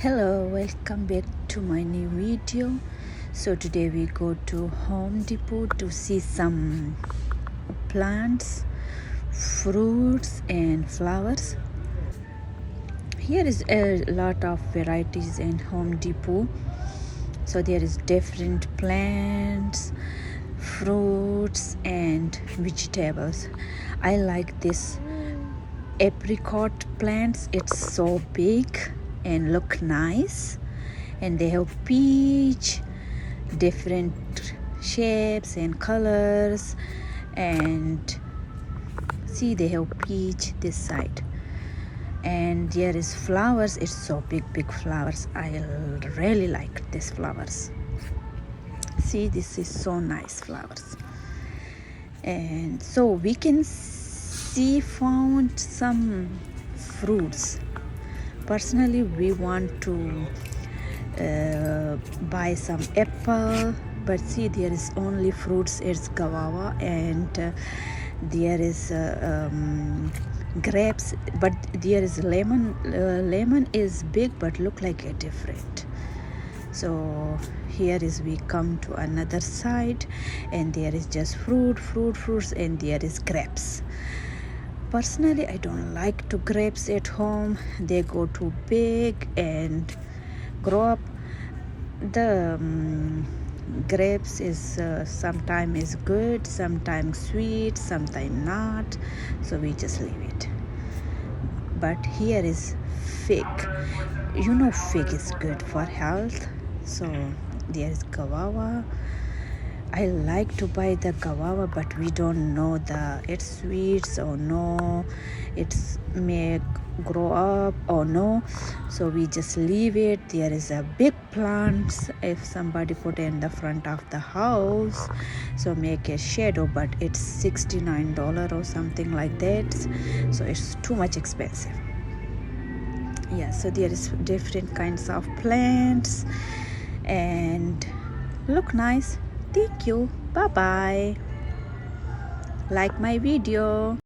Hello, welcome back to my new video. So today we go to Home Depot to see some plants, fruits and flowers. Here is a lot of varieties in Home Depot. So there is different plants, fruits and vegetables. I like this apricot plants. It's so big and look nice, and they have peach, different shapes and colors, and see they have peach this side. And there is flowers. It's so big flowers. I really like these flowers. See, this is so nice flowers. And so we can see found some fruits. Personally, we want to buy some apple, but see there is only fruits. It's guava, and there is grapes, but there is lemon. Lemon is big but look like a different. So here is we come to another side, and there is just fruits, and there is grapes. Personally, I don't like to grapes at home. They go too big and grow up. The grapes is sometimes is good, sometimes sweet, sometimes not. So we just leave it. But here is fig. You know fig is good for health. So there is guava. I like to buy the guava, but we don't know it's sweet or no, it's may grow up or no, so we just leave it. There is a big plant if somebody put in the front of the house, so make a shadow, but it's $69 or something like that, so it's too much expensive. Yeah, so there is different kinds of plants and look nice. Thank you. Bye bye. Like my video.